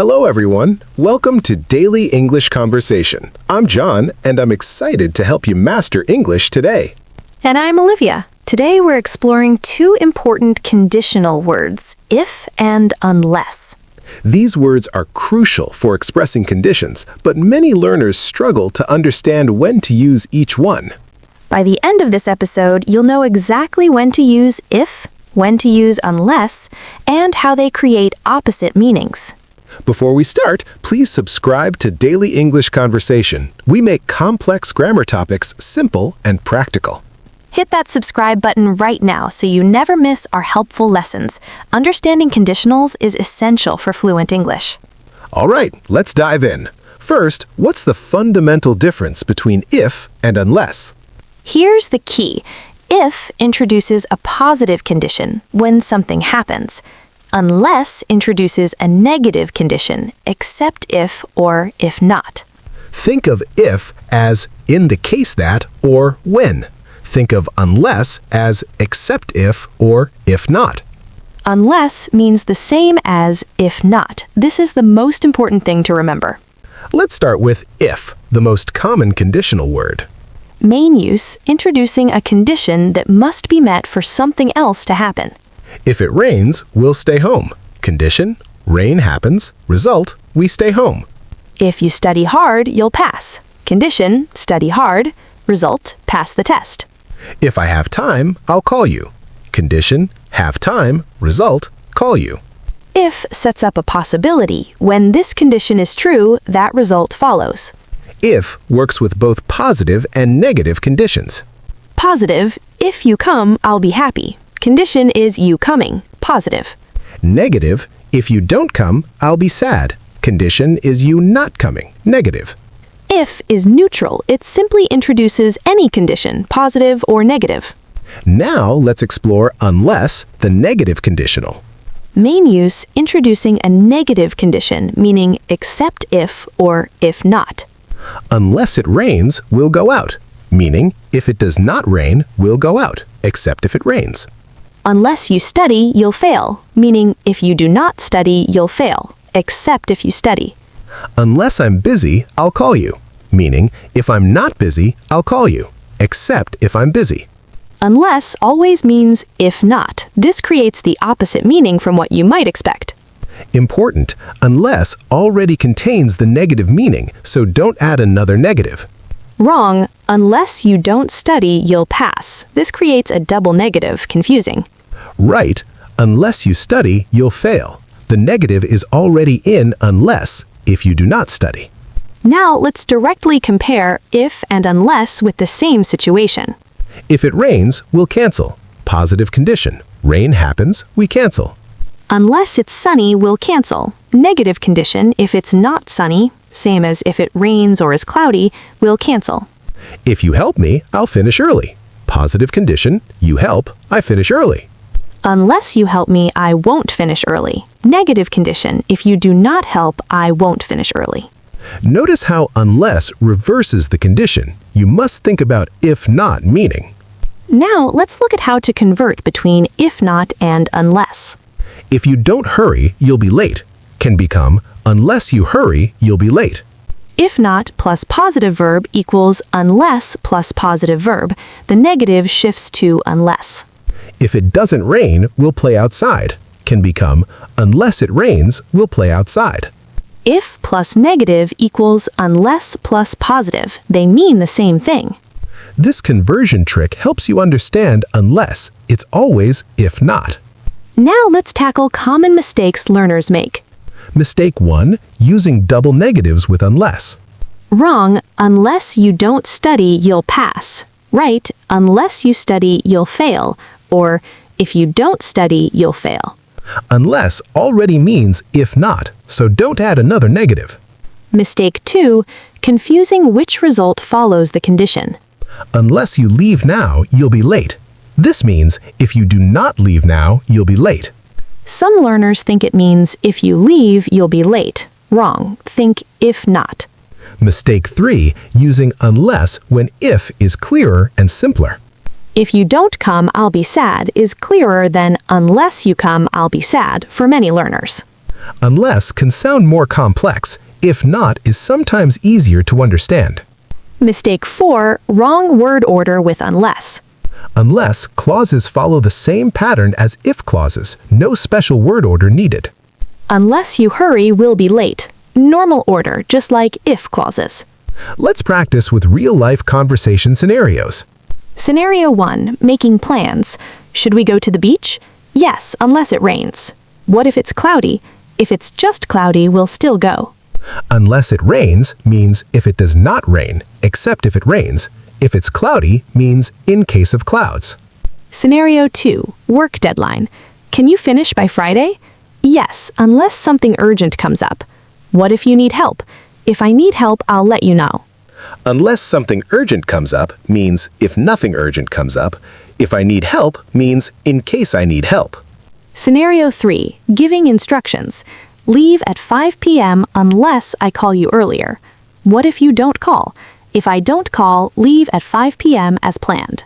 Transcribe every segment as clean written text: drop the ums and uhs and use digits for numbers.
Hello everyone, welcome to Daily English Conversation. I'm John, and I'm excited to help you master English today. And I'm Olivia. Today we're exploring two important conditional words, if and unless. These words are crucial for expressing conditions, but many learners struggle to understand when to use each one. By the end of this episode, you'll know exactly when to use if, when to use unless, and how they create opposite meanings. Before we start, please subscribe to Daily English Conversation. We make complex grammar topics simple and practical. Hit that subscribe button right now so you never miss our helpful lessons. Understanding conditionals is essential for fluent English. All right, let's dive in. First, what's the fundamental difference between if and unless? Here's the key. If introduces a positive condition when something happens. Unless introduces a negative condition, except if or if not. Think of if as in the case that or when. Think of unless as except if or if not. Unless means the same as if not. This is the most important thing to remember. Let's start with if, the most common conditional word. Main use, introducing a condition that must be met for something else to happen. If it rains, we'll stay home. Condition, rain happens. Result, we stay home. If you study hard, you'll pass. Condition, study hard. Result, pass the test. If I have time, I'll call you. Condition, have time. Result, call you. If sets up a possibility. When this condition is true, that result follows. If works with both positive and negative conditions. Positive, if you come, I'll be happy. Condition is you coming, positive. Negative, if you don't come, I'll be sad. Condition is you not coming, negative. If is neutral. It simply introduces any condition, positive or negative. Now let's explore unless, the negative conditional. Main use, introducing a negative condition, meaning except if or if not. Unless it rains, we'll go out. Meaning, if it does not rain, we'll go out, except if it rains. Unless you study, you'll fail. Meaning, if you do not study, you'll fail, except if you study. Unless I'm busy, I'll call you. Meaning, if I'm not busy, I'll call you, except if I'm busy. Unless always means if not. This creates the opposite meaning from what you might expect. Important, unless already contains the negative meaning, so don't add another negative. Wrong. Unless you don't study, you'll pass. This creates a double negative, confusing. Right, unless you study, you'll fail. The negative is already in unless, if you do not study. Now let's directly compare if and unless with the same situation. If it rains, we'll cancel. Positive condition. Rain happens, we cancel. Unless it's sunny, we'll cancel. Negative condition, if it's not sunny, same as if it rains or is cloudy, we'll cancel. If you help me, I'll finish early. Positive condition. You help, I finish early. Unless you help me, I won't finish early. Negative condition, if you do not help, I won't finish early. Notice how unless reverses the condition. You must think about if not meaning. Now let's look at how to convert between if not and unless. If you don't hurry, you'll be late, can become unless you hurry, you'll be late. If not plus positive verb equals unless plus positive verb. The negative shifts to unless. If it doesn't rain, we'll play outside, can become unless it rains, we'll play outside. If plus negative equals unless plus positive. They mean the same thing. This conversion trick helps you understand unless. It's always if not. Now let's tackle common mistakes learners make. Mistake 1, using double negatives with unless. Wrong. Unless you don't study, you'll pass. Right. Unless you study, you'll fail. Or, if you don't study, you'll fail. Unless already means if not, so don't add another negative. Mistake 2, confusing which result follows the condition. Unless you leave now, you'll be late. This means if you do not leave now, you'll be late. Some learners think it means if you leave, you'll be late. Wrong. Think if not. Mistake 3, using unless when if is clearer and simpler. If you don't come, I'll be sad is clearer than unless you come, I'll be sad for many learners. Unless can sound more complex. If not is sometimes easier to understand. Mistake 4, wrong word order with unless. Unless clauses follow the same pattern as if clauses, no special word order needed. Unless you hurry, we'll be late. Normal order, just like if clauses. Let's practice with real-life conversation scenarios. Scenario 1, making plans. Should we go to the beach? Yes, unless it rains. What if it's cloudy? If it's just cloudy, we'll still go. Unless it rains means if it does not rain, except if it rains. If it's cloudy means in case of clouds. Scenario 2, work deadline. Can you finish by Friday? Yes, unless something urgent comes up. What if you need help? If I need help, I'll let you know. Unless something urgent comes up means if nothing urgent comes up. If I need help means in case I need help. Scenario 3, giving instructions. Leave at 5 p.m. unless I call you earlier. What if you don't call? If I don't call, leave at 5 p.m. as planned.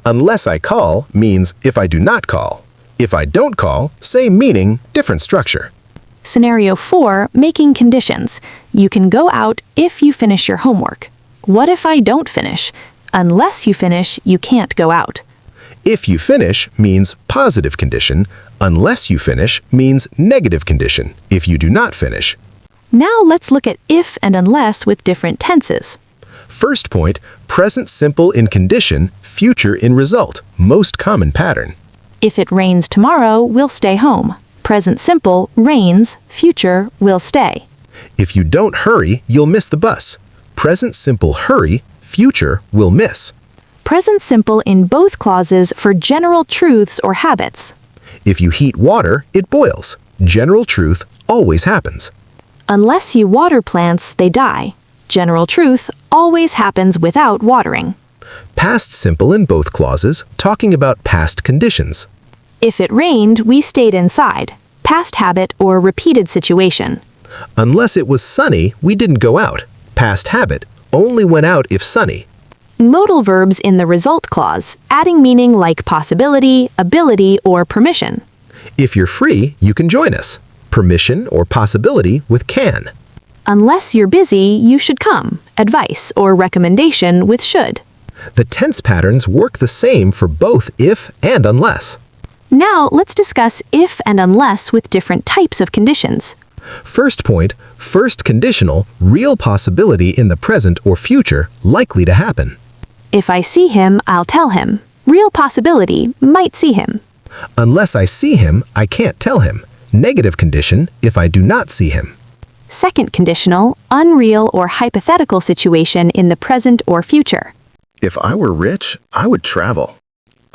Unless I call means if I do not call. If I don't call, same meaning, different structure. Scenario 4, making conditions. You can go out if you finish your homework. What if I don't finish? Unless you finish, you can't go out. If you finish means positive condition. Unless you finish means negative condition if you do not finish. Now let's look at if and unless with different tenses. First point, present simple in condition, future in result, most common pattern. If it rains tomorrow, we'll stay home. Present simple, rains, future, will stay. If you don't hurry, you'll miss the bus. Present simple hurry, future will miss. Present simple in both clauses for general truths or habits. If you heat water, it boils. General truth always happens. Unless you water plants, they die. General truth always happens without watering. Past simple in both clauses, talking about past conditions. If it rained, we stayed inside. Past habit or repeated situation. Unless it was sunny, we didn't go out. Past habit, only went out if sunny. Modal verbs in the result clause, adding meaning like possibility, ability, or permission. If you're free, you can join us. Permission or possibility with can. Unless you're busy, you should come. Advice or recommendation with should. The tense patterns work the same for both if and unless. Now let's discuss if and unless with different types of conditions. First point, first conditional, real possibility in the present or future, likely to happen. If I see him, I'll tell him. Real possibility, might see him. Unless I see him, I can't tell him. Negative condition, if I do not see him. Second conditional, unreal or hypothetical situation in the present or future. If I were rich, I would travel.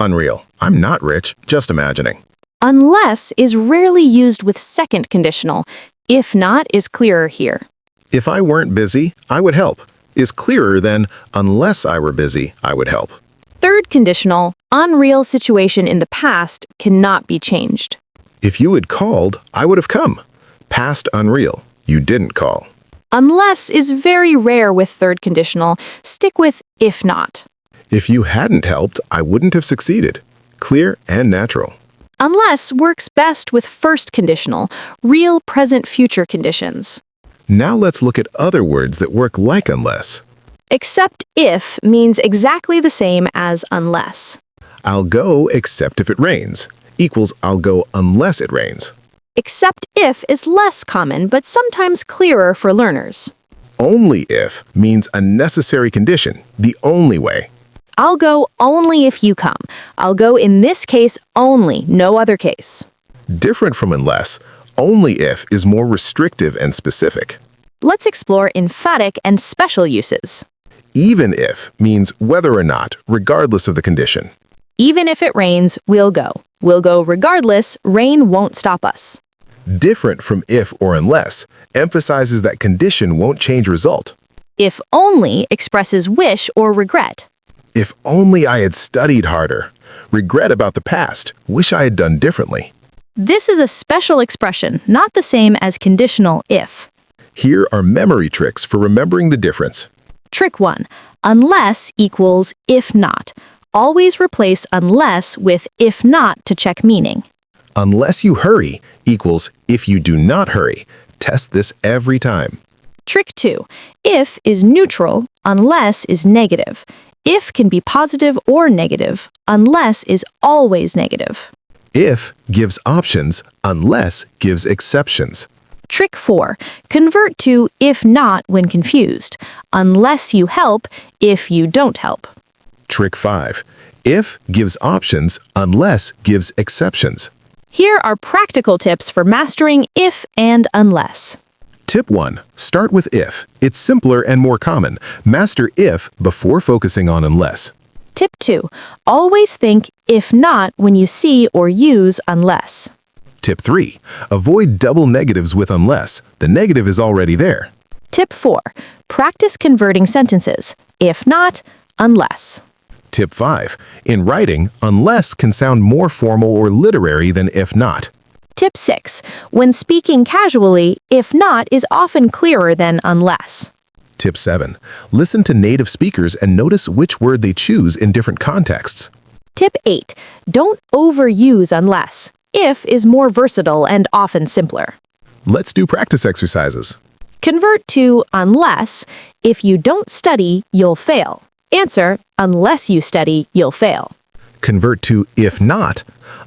Unreal. I'm not rich, just imagining. Unless is rarely used with second conditional. If not is clearer here. If I weren't busy, I would help. Is clearer than unless I were busy, I would help. Third conditional, unreal situation in the past cannot be changed. If you had called, I would have come. Past unreal. You didn't call. Unless is very rare with third conditional. Stick with if not. If you hadn't helped, I wouldn't have succeeded. Clear and natural. Unless works best with first conditional, real present future conditions. Now let's look at other words that work like unless. Except if means exactly the same as unless. I'll go except if it rains equals I'll go unless it rains. Except if is less common but sometimes clearer for learners. Only if means a necessary condition, the only way. I'll go only if you come. I'll go in this case only, no other case. Different from unless, only if is more restrictive and specific. Let's explore emphatic and special uses. Even if means whether or not, regardless of the condition. Even if it rains, we'll go. We'll go regardless, rain won't stop us. Different from if or unless, emphasizes that condition won't change result. If only expresses wish or regret. If only I had studied harder. Regret about the past, wish I had done differently. This is a special expression, not the same as conditional if. Here are memory tricks for remembering the difference. Trick 1. Unless equals if not. Always replace unless with if not to check meaning. unless you hurry equals if you do not hurry. Test this every time. Trick 2. If is neutral, unless is negative. If can be positive or negative. Unless is always negative. If gives options, unless gives exceptions. Trick 4. Convert to if not when confused. Unless you help, if you don't help. Trick 5. If gives options, unless gives exceptions. Here are practical tips for mastering if and unless. Tip 1. Start with if. It's simpler and more common. Master if before focusing on unless. Tip 2. Always think if not when you see or use unless. Tip 3. Avoid double negatives with unless. The negative is already there. Tip 4. Practice converting sentences. If not, unless. Tip 5. In writing, unless can sound more formal or literary than if not. Tip 6. When speaking casually, if not is often clearer than unless. Tip 7. Listen to native speakers and notice which word they choose in different contexts. Tip 8. Don't overuse unless. If is more versatile and often simpler. Let's do practice exercises. Convert to unless. If you don't study, you'll fail. Answer, unless you study, you'll fail. Convert to if not.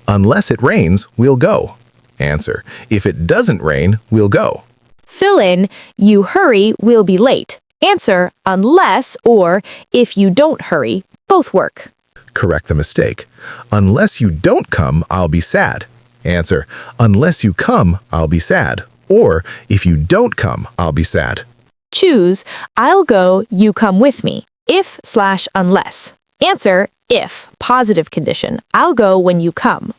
Unless it rains, we'll go. Answer, if it doesn't rain, we'll go. Fill in, you hurry, we'll be late. Answer, unless or if you don't hurry. Both work. Correct the mistake. Unless you don't come, I'll be sad. Answer, unless you come, I'll be sad. Or, if you don't come, I'll be sad. Choose, I'll go, you come with me. If/unless. Answer, if, positive condition. I'll go when you come.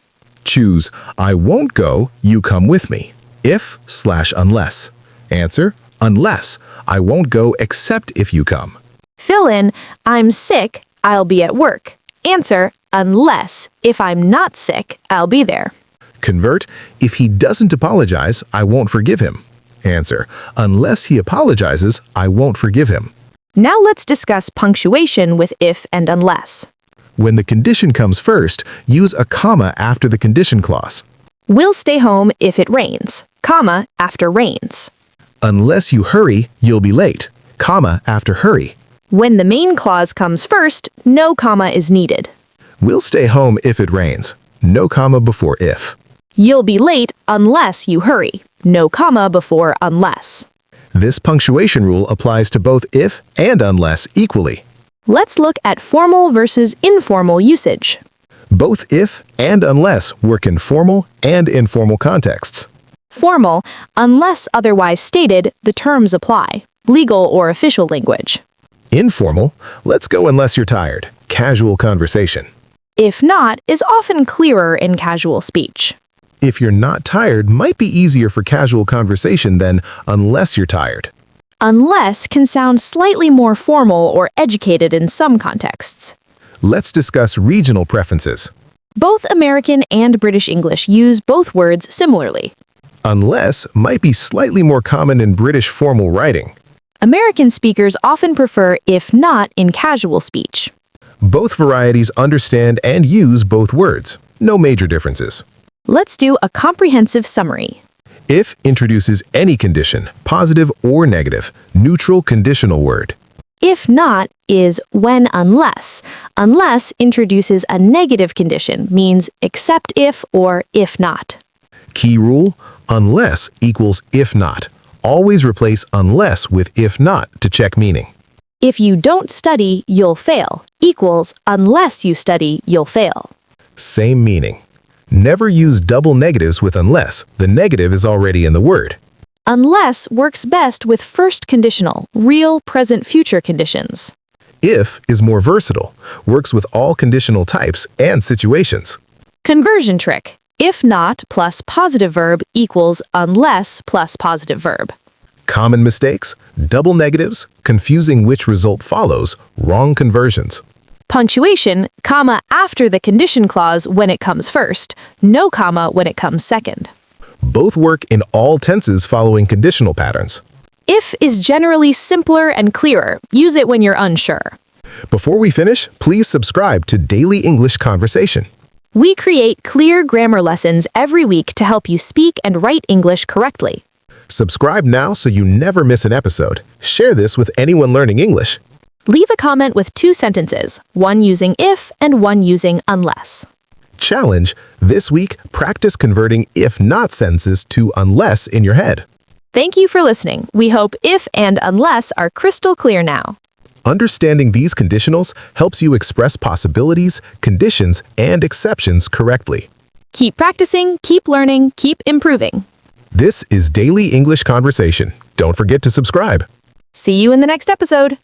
Choose, I won't go, you come with me. If/unless. Answer, unless. I won't go except if you come. Fill in, I'm sick, I'll be at work. Answer, unless. If I'm not sick, I'll be there. Convert, if he doesn't apologize, I won't forgive him. Answer, unless he apologizes, I won't forgive him. Now let's discuss punctuation with if and unless. When the condition comes first, use a comma after the condition clause. We'll stay home if it rains, comma, after rains. Unless you hurry, you'll be late, comma after hurry. When the main clause comes first, no comma is needed. We'll stay home if it rains, no comma before if. You'll be late unless you hurry, no comma before unless. This punctuation rule applies to both if and unless equally. Let's look at formal versus informal usage. Both if and unless work in formal and informal contexts. Formal, unless otherwise stated, the terms apply. Legal or official language. Informal, let's go unless you're tired. Casual conversation. If not is often clearer in casual speech. If you're not tired might be easier for casual conversation than unless you're tired. Unless can sound slightly more formal or educated in some contexts. Let's discuss regional preferences. Both American and British English use both words similarly. Unless might be slightly more common in British formal writing. American speakers often prefer if not in casual speech. Both varieties understand and use both words. No major differences. Let's do a comprehensive summary. If introduces any condition, positive or negative, neutral conditional word. If not is when unless. Unless introduces a negative condition, means except if or if not. Key rule, unless equals if not. Always replace unless with if not to check meaning. If you don't study, you'll fail, equals unless you study, you'll fail. Same meaning. Never use double negatives with unless. The negative is already in the word. Unless works best with first conditional, real, present, future conditions. If is more versatile, works with all conditional types and situations. Conversion trick. If not plus positive verb equals unless plus positive verb. Common mistakes, double negatives, confusing which result follows, wrong conversions. Punctuation, comma after the condition clause when it comes first, no comma when it comes second. Both work in all tenses following conditional patterns. If is generally simpler and clearer. Use it when you're unsure. Before we finish, please subscribe to Daily English Conversation. We create clear grammar lessons every week to help you speak and write English correctly. Subscribe now so you never miss an episode. Share this with anyone learning English. Leave a comment with 2 sentences, one using if and one using unless. Challenge: this week, practice converting if-not sentences to unless in your head. Thank you for listening. We hope if and unless are crystal clear now. Understanding these conditionals helps you express possibilities, conditions, and exceptions correctly. Keep practicing, keep learning, keep improving. This is Daily English Conversation. Don't forget to subscribe. See you in the next episode.